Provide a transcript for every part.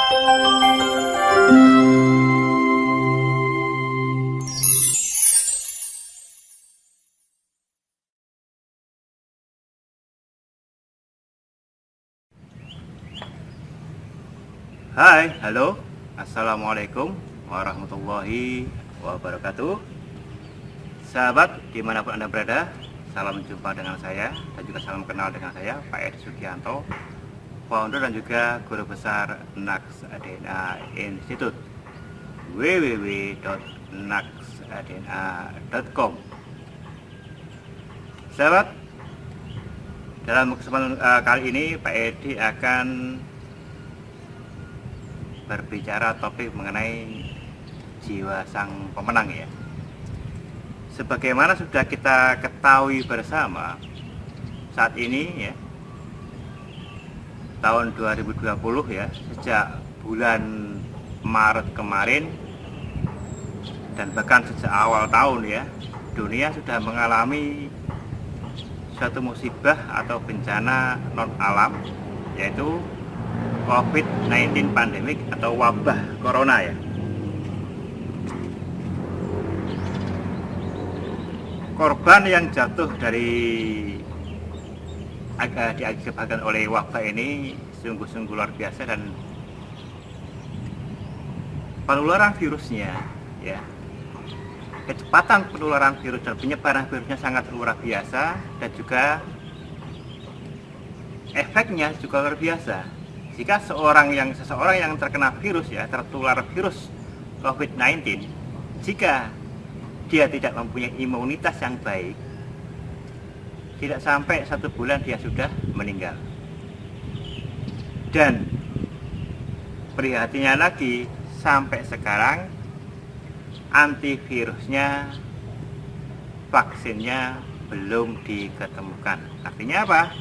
Hai, halo, assalamualaikum warahmatullahi wabarakatuh. Sahabat, dimanapun Anda berada, salam jumpa dengan saya dan juga salam kenal dengan saya, Pak Edi Sugianto, founder dan juga guru besar NAKS DNA Institute, www.naksdna.com. Sahabat, dalam kesempatan kali ini Pak Edi akan berbicara topik mengenai jiwa sang pemenang ya. Sebagaimana sudah kita ketahui bersama, saat ini ya, tahun 2020 ya, sejak bulan Maret kemarin dan bahkan sejak awal tahun ya, dunia sudah mengalami suatu musibah atau bencana non alam, yaitu COVID-19 pandemik atau wabah corona ya. Korban yang jatuh diakibatkan oleh wabah ini sungguh-sungguh luar biasa, dan penularan virusnya ya, kecepatan penularan virus dan penyebaran virusnya sangat luar biasa, dan juga efeknya juga luar biasa. Jika seseorang yang terkena virus ya, tertular virus COVID-19, jika dia tidak mempunyai imunitas yang baik, tidak sampai 1 bulan dia sudah meninggal. Dan prihatinnya lagi, sampai sekarang antivirusnya, vaksinnya belum diketemukan. Artinya apa?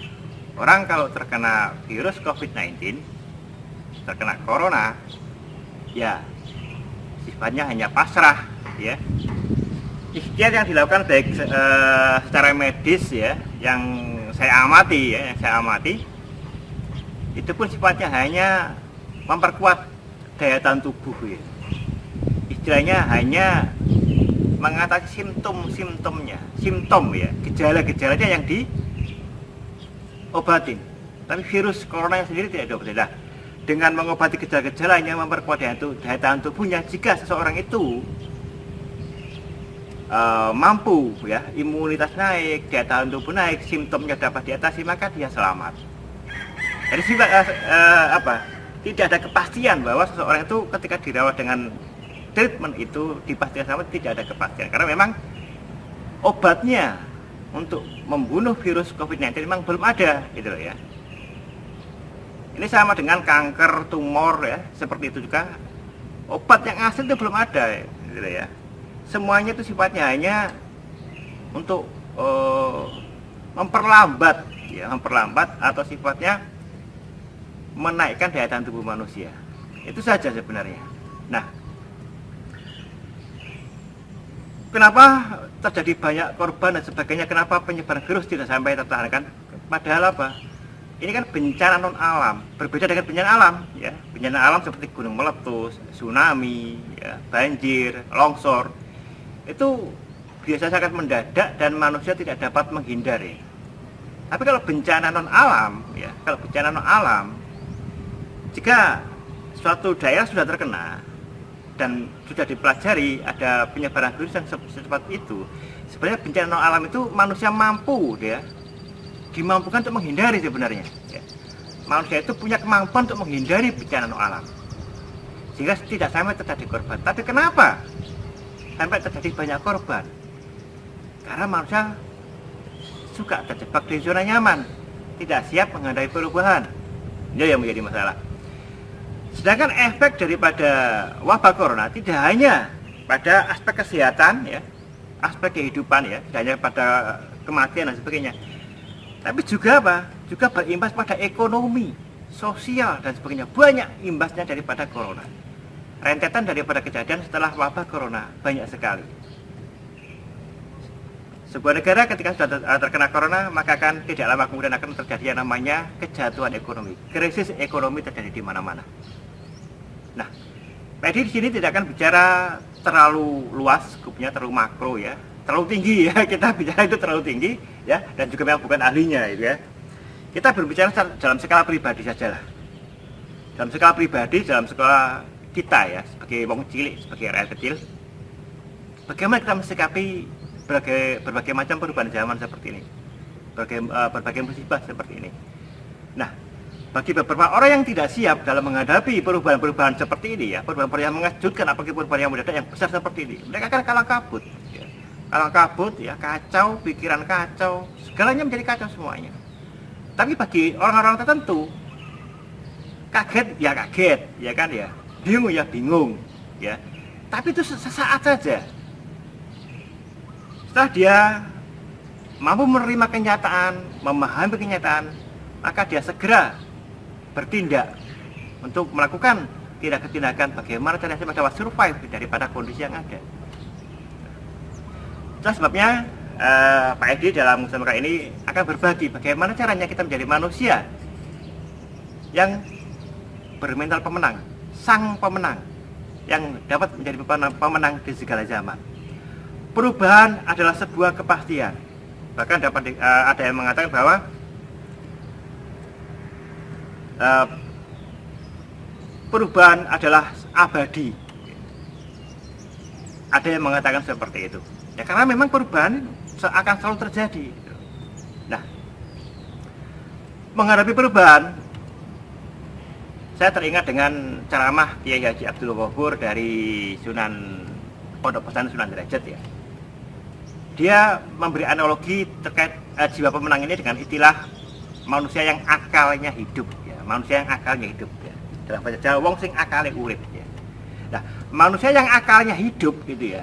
Orang kalau terkena virus COVID-19, terkena corona, ya sifatnya hanya pasrah ya. Ikhtiar yang dilakukan baik secara medis ya, yang saya amati, itu pun sifatnya hanya memperkuat daya tahan tubuh ya. Istilahnya hanya mengatasi simptom ya, gejala-gejalanya yang diobatin. Tapi virus corona sendiri tidak diobatin. Nah, dengan mengobati gejala-gejalanya, memperkuat daya tahan tubuhnya, jika seseorang itu mampu ya, imunitas naik, daya tahan tubuh naik, simptomnya dapat diatasi, maka dia selamat. Jadi tidak ada kepastian bahwa seseorang itu ketika dirawat dengan treatment itu dipastikan selamat, tidak ada kepastian, karena memang obatnya untuk membunuh virus COVID-19 memang belum ada gitu loh ya. Ini sama dengan kanker, tumor ya, seperti itu juga obat yang asli itu belum ada gitu ya. Semuanya itu sifatnya hanya untuk memperlambat atau sifatnya menaikkan daya tahan tubuh manusia. Itu saja sebenarnya. Nah, kenapa terjadi banyak korban dan sebagainya? Kenapa penyebaran virus tidak sampai tertahankan? Padahal apa? Ini kan bencana non alam, berbeda dengan bencana alam ya. Bencana alam seperti gunung meletus, tsunami, ya, banjir, longsor, itu biasa sangat mendadak dan manusia tidak dapat menghindari. Tapi kalau bencana non alam ya, jika suatu daerah sudah terkena dan sudah dipelajari ada penyebaran virus yang secepat itu, sebenarnya bencana non alam itu manusia dimampukan untuk menghindari sebenarnya ya. Manusia itu punya kemampuan untuk menghindari bencana non alam sehingga tidak sampai terjadi korban. Tapi kenapa sampai terjadi banyak korban? Karena manusia suka terjebak di zona nyaman, tidak siap menghadapi perubahan. Ini yang menjadi masalah. Sedangkan efek daripada wabah corona tidak hanya pada aspek kesehatan ya, aspek kehidupan ya, tidak hanya pada kematian dan sebagainya, tapi juga juga berimbas pada ekonomi, sosial dan sebagainya. Banyak imbasnya daripada corona. Rentetan daripada kejadian setelah wabah corona banyak sekali. Sebuah negara ketika sudah terkena corona, maka akan tidak lama kemudian akan terjadi yang namanya kejatuhan ekonomi. Krisis ekonomi terjadi di mana-mana. Nah, Pedi di sini tidak akan bicara terlalu luas, skupnya terlalu makro ya, terlalu tinggi ya. Kita bicara itu terlalu tinggi ya, dan juga memang bukan ahlinya itu ya. Kita berbicara dalam skala pribadi saja lah. Dalam skala pribadi, dalam skala kita ya, sebagai wong cilik, sebagai rakyat kecil, bagaimana kita mensikapi berbagai macam perubahan zaman seperti ini, berbagai musibah seperti ini. Nah, bagi beberapa orang yang tidak siap dalam menghadapi perubahan-perubahan seperti ini ya, perubahan-perubahan yang mengejutkan, apalagi perubahan yang mendadak yang besar seperti ini, mereka akan kalang kabut ya. Kalang kabut ya, kacau, pikiran kacau, segalanya menjadi kacau semuanya. Tapi bagi orang-orang tertentu, kaget ya kan ya, bingung ya bingung ya, tapi itu sesaat saja. Setelah dia mampu menerima kenyataan, memahami kenyataan, maka dia segera bertindak untuk melakukan tindakan bagaimana caranya supaya dapat survive daripada kondisi yang ada. Itulah sebabnya Pak Edi dalam musyawarah ini akan berbagi bagaimana caranya kita menjadi manusia yang bermental pemenang, sang pemenang yang dapat menjadi pemenang di segala zaman. Perubahan adalah sebuah kepastian. Bahkan ada yang mengatakan bahwa perubahan adalah abadi. Ada yang mengatakan seperti itu. Ya karena memang perubahan akan selalu terjadi. Nah, menghadapi perubahan, saya teringat dengan ceramah Kiai Haji Abdul Ghafur dari Pondok Pesantren Sunan Derajat ya. Dia memberi analogi terkait jiwa pemenang ini dengan istilah manusia yang akalnya hidup ya. Manusia yang akalnya hidup ya. Dalam bahasa Jawa, wong sing akale urip ya. Nah, manusia yang akalnya hidup gitu ya.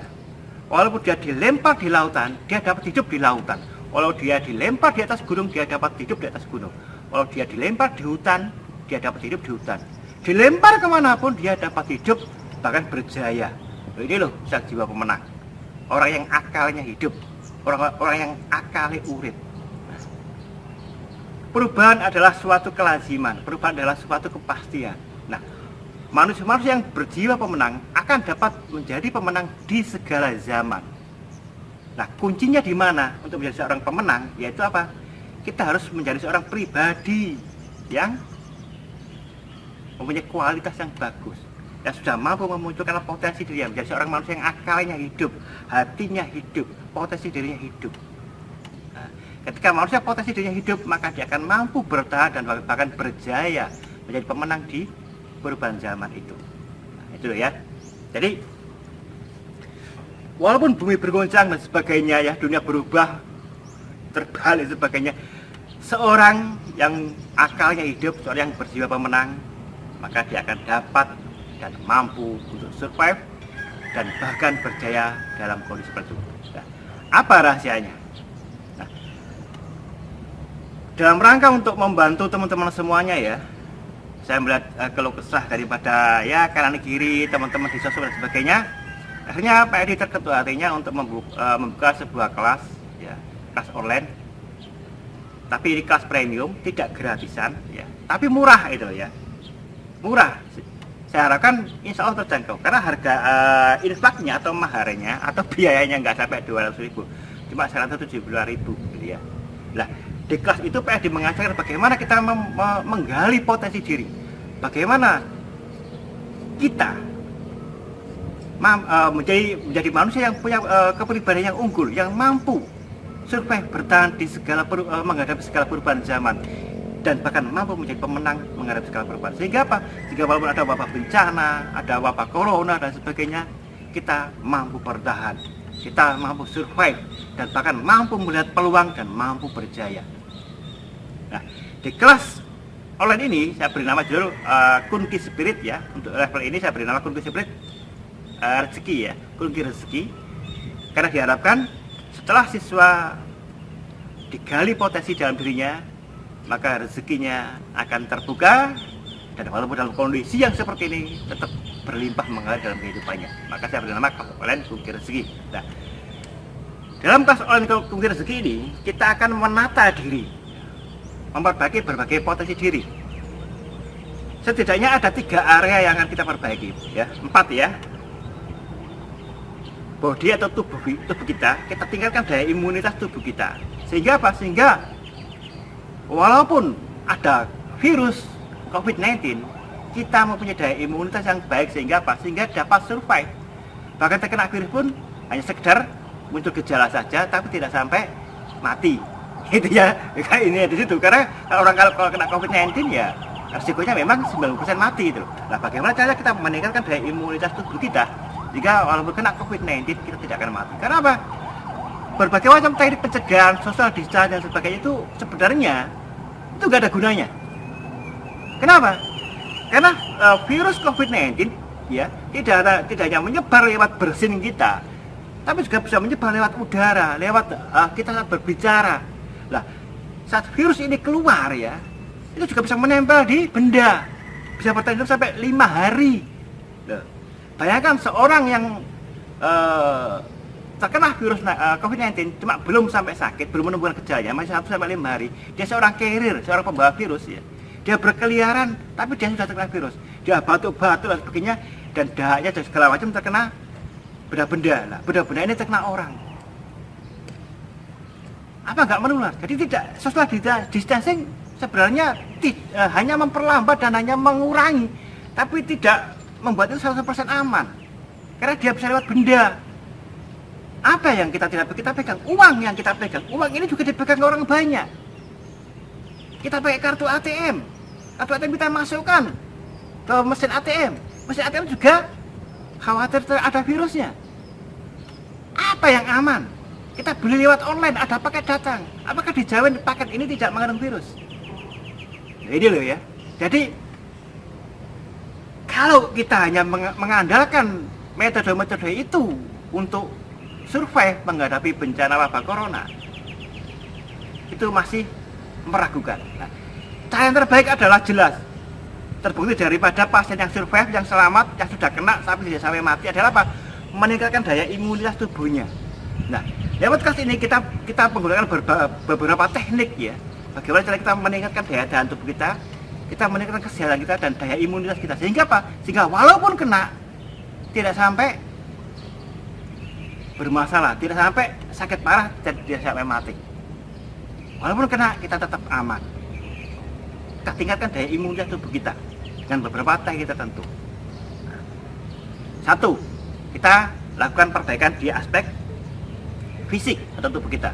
Walaupun dia dilempar di lautan, dia dapat hidup di lautan. Walau dia dilempar di atas gunung, dia dapat hidup di atas gunung. Walau dia dilempar di hutan, dia dapat hidup di hutan. Dilempar kemanapun, dia dapat hidup, bahkan berjaya. Ini loh jiwa pemenang. Orang yang akalnya hidup, orang yang akalnya urip. Perubahan adalah suatu kelaziman, perubahan adalah suatu kepastian. Nah, manusia-manusia yang berjiwa pemenang akan dapat menjadi pemenang di segala zaman. Nah, kuncinya di mana untuk menjadi seorang pemenang? Yaitu apa? Kita harus menjadi seorang pribadi yang mempunyai kualitas yang bagus, yang sudah mampu memunculkan potensi diri, menjadi seorang manusia yang akalnya hidup, hatinya hidup, potensi dirinya hidup. Nah, ketika manusia potensi dirinya hidup, maka dia akan mampu bertahan dan bahkan berjaya menjadi pemenang di perubahan zaman itu. Nah, itu ya. Jadi walaupun bumi bergoncang dan sebagainya ya, dunia berubah, terbalik sebagainya, seorang yang akalnya hidup, seorang yang berjiwa pemenang, maka dia akan dapat dan mampu untuk survive dan bahkan berjaya dalam kondisi seperti itu. Nah, apa rahasianya? Nah, dalam rangka untuk membantu teman-teman semuanya ya, saya melihat keluh kesah daripada ya kanan kiri teman-teman di sosmed dan sebagainya. Akhirnya Pak Edi terketuk hatinya untuk membuka sebuah kelas ya, kelas online. Tapi ini kelas premium, tidak gratisan ya, tapi murah itu ya. Murah. Saya harapkan insya Allah terjangkau karena harga infaknya atau maharnya atau biayanya nggak sampai 200.000, cuma 172.000 gitu ya. Nah, di kelas itu Edi mengajarkan bagaimana kita menggali potensi diri, bagaimana kita menjadi manusia yang punya kepribadian yang unggul, yang mampu survive, bertahan di menghadapi segala perubahan zaman, dan bahkan mampu menjadi pemenang menghadapi segala perubahan. Sehingga apa? Sehingga walaupun ada wabah bencana, ada wabah corona dan sebagainya, kita mampu bertahan, kita mampu survive, dan bahkan mampu melihat peluang dan mampu berjaya. Nah, di kelas online ini saya beri nama judul Kunci Spirit ya. Untuk level ini saya beri nama Kunci Spirit rezeki ya, kunci rezeki. Karena diharapkan setelah siswa digali potensi dalam dirinya, maka rezekinya akan terbuka, dan walaupun dalam kondisi yang seperti ini tetap berlimpah mengalir dalam kehidupannya. Maka saya beri nama kelas online kunci rezeki. Nah, dalam kelas online kunci rezeki ini kita akan menata diri, memperbaiki berbagai potensi diri. setidaknya ada 3 area yang akan kita perbaiki, ya, 4 ya. Bodi atau tubuh kita tingkatkan daya imunitas tubuh kita. Sehingga apa? Sehingga walaupun ada virus COVID-19, kita mempunyai daya imunitas yang baik sehingga apa? Sehingga dapat survive. Bahkan terkena virus pun hanya sekedar muncul gejala saja, tapi tidak sampai mati. Gitu ya. Ini di situ karena kalau kena COVID-19 ya risikonya memang 90% mati itu. Nah, bagaimana cara kita meningkatkan daya imunitas tubuh kita jika walaupun kena COVID-19 kita tidak akan mati? Karena apa? Berbagai macam teknik pencegahan, social distancing dan sebagainya itu sebenarnya itu nggak ada gunanya. Kenapa? Karena virus COVID-19 ya tidak hanya menyebar lewat bersin kita, tapi juga bisa menyebar lewat udara, lewat kita saat berbicara. Nah, saat virus ini keluar ya, itu juga bisa menempel di benda, bisa bertahan hidup sampai 5 hari. Loh, bayangkan seorang yang terkena virus COVID-19 cuma belum sampai sakit, belum menemukan gejalanya, masih 1 sampai 5 hari, dia seorang carrier, seorang pembawa virus ya. Dia berkeliaran, tapi dia sudah terkena virus. Dia batuk-batuk dan sebagainya, dan dahaknya dan segala macam terkena benda-benda. Nah, benda-benda ini terkena orang. Apa nggak menular? Jadi tidak, social distancing sebenarnya hanya memperlambat dan hanya mengurangi, tapi tidak membuat itu 100% aman. Karena dia bisa lewat benda. Apa yang kita tidak kita pegang? Uang yang kita pegang. Uang ini juga dipegang orang banyak. Kita pakai kartu ATM. Kartu ATM kita masukkan ke mesin ATM. Mesin ATM juga khawatir ada virusnya. Apa yang aman? Kita beli lewat online, ada paket datang. Apakah dijamin paket ini tidak mengandung virus? Nah, ini loh ya. Jadi kalau kita hanya mengandalkan metode-metode itu untuk survive menghadapi bencana wabah corona, itu masih meragukan. Nah, cara yang terbaik adalah jelas terbukti daripada pasien yang survive, yang selamat, yang sudah kena tapi tidak sampai mati adalah apa? Meningkatkan daya imunitas tubuhnya. Nah, lewat podcast ini kita menggunakan beberapa teknik ya. Bagaimana cara kita meningkatkan daya tahan tubuh kita meningkatkan kesehatan kita dan daya imunitas kita. Sehingga apa? Sehingga walaupun kena tidak sampai bermasalah, tidak sampai sakit parah dan tidak sampai mati. Walaupun kena kita tetap aman. Kita tingkatkan daya imunitas tubuh kita dengan beberapa teknik tertentu. Satu, kita lakukan perbaikan di aspek fisik atau tubuh kita.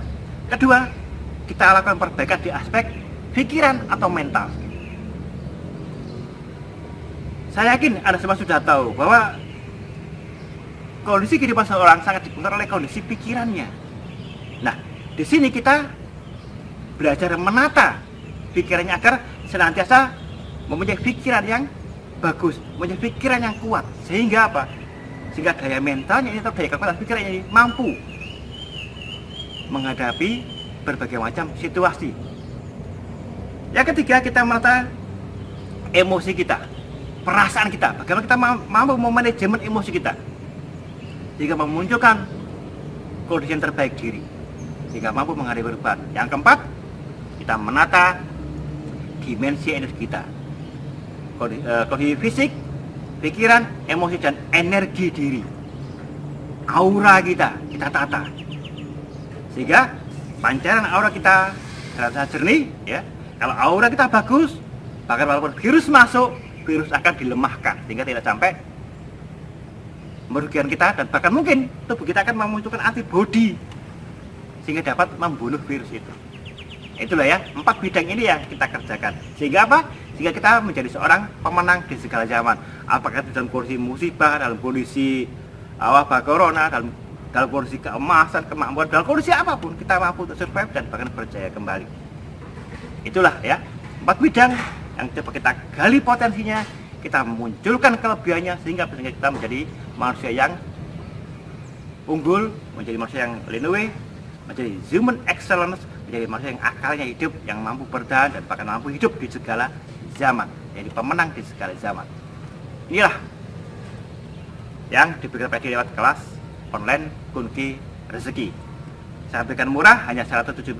Kedua, kita lakukan perbaikan di aspek pikiran atau mental. Saya yakin Anda semua sudah tahu bahwa kondisi kehidupan seseorang sangat dipengaruhi oleh kondisi pikirannya. Nah, di sini kita belajar menata pikirannya agar senantiasa mempunyai pikiran yang bagus, mempunyai pikiran yang kuat. Sehingga apa? Sehingga daya mentalnya ini atau daya kekuatan pikirannya ini mampu menghadapi berbagai macam situasi. Yang ketiga, kita menata emosi kita, perasaan kita. Bagaimana kita mampu memanajemen emosi kita sehingga memunculkan kondisi yang terbaik diri, sehingga mampu menghadapi perubahan. Yang keempat, kita menata dimensi energi kita, kondisi fisik, pikiran, emosi, dan energi diri. Aura kita tata sehingga pancaran aura kita terasa jernih ya. Kalau aura kita bagus, bahkan walaupun virus masuk, virus akan dilemahkan sehingga tidak sampai merugikan kita, dan bahkan mungkin tubuh kita akan memunculkan antibodi sehingga dapat membunuh virus itu. Itulah ya, 4 bidang ini yang kita kerjakan. Sehingga apa? Sehingga kita menjadi seorang pemenang di segala zaman. Apakah dalam kondisi musibah, dalam kondisi wabah corona, dalam kondisi keemasan, kemakmuran, dalam kondisi apapun kita mampu untuk survive dan bahkan berjaya kembali. Itulah ya, 4 bidang yang coba kita gali potensinya, kita munculkan kelebihannya sehingga kita menjadi manusia yang unggul, menjadi manusia yang leadway, menjadi human excellence, menjadi manusia yang akalnya hidup, yang mampu bertahan dan bahkan mampu hidup di segala zaman, jadi pemenang di segala zaman. Inilah yang diberikan PD lewat kelas online Kunci Rezeki. Saya berikan murah hanya 175.000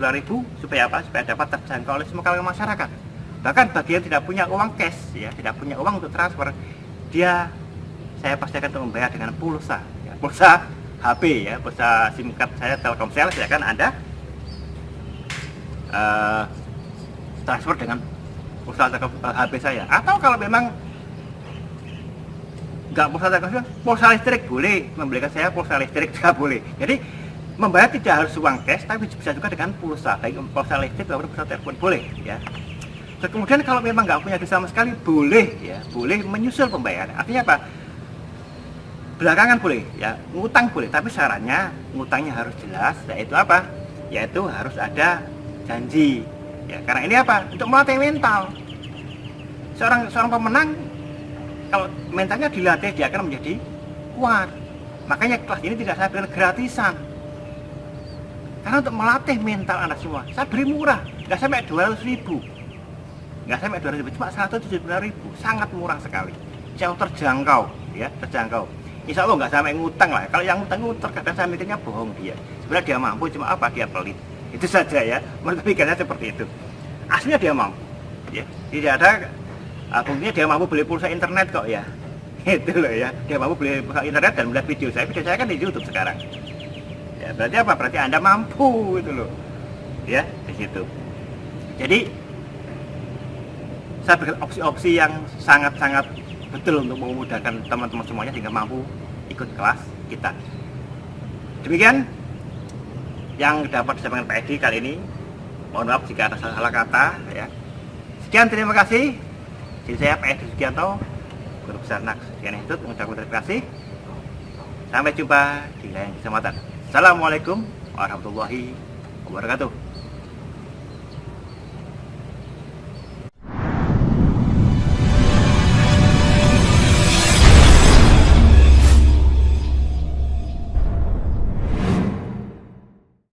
supaya apa? Supaya dapat terjangkau oleh semua kalangan masyarakat. Bahkan bagi yang tidak punya uang cash, ya, tidak punya uang untuk transfer, saya pastikan untuk membayar dengan pulsa, ya, pulsa HP, ya, pulsa SIM card saya Telkomsel, silakan Anda transfer dengan pulsa HP saya. Atau kalau memang nggak pulsa Telkomsel, pulsa listrik boleh, membelikan saya pulsa listrik juga boleh. Jadi membayar tidak harus uang cash, tapi bisa juga dengan pulsa, baik pulsa listrik maupun pulsa telepon boleh, ya. Terus kemudian kalau memang nggak punya duit sama sekali, boleh, ya, boleh menyusul pembayaran. Artinya apa? Belakangan boleh, ya, ngutang boleh, tapi syaratnya ngutangnya harus jelas, yaitu apa? Yaitu harus ada janji, ya. Karena ini apa? Untuk melatih mental. Seorang pemenang, kalau mentalnya dilatih, dia akan menjadi kuat. Makanya kelas ini tidak saya berikan gratisan. Karena untuk melatih mental anak semua, saya beri murah, nggak sampai 200.000, nggak sampai 200.000, cuma 175.000, sangat murah sekali, jauh terjangkau, ya, terjangkau. Insya Allah nggak sampai ngutang lah. Kalau yang ngutang terkadang saya mikirnya bohong dia. Sebenarnya dia mampu, cuma apa? Dia pelit. Itu saja, ya. Menurut pikirnya seperti itu. Aslinya dia mampu, ya. Tidak ada buktinya dia mampu beli pulsa internet kok, ya. Itu loh, ya. Dia mampu beli pulsa internet dan melihat video saya. Video saya kan di YouTube sekarang. Ya, berarti apa? Berarti Anda mampu, itu loh, ya, di situ. Jadi saya berikan opsi-opsi yang sangat-sangat betul untuk memudahkan teman-teman semuanya sehingga mampu ikut kelas kita. Demikian yang dapat disampaikan Pak Edi kali ini. Mohon maaf jika ada salah kata, ya. Sekian, terima kasih. Jadi saya Pak Edi Sugianto, Guru Besar Naks Institut, mengucapkan terima kasih. Sampai jumpa di lain kesempatan. Assalamualaikum warahmatullahi wabarakatuh.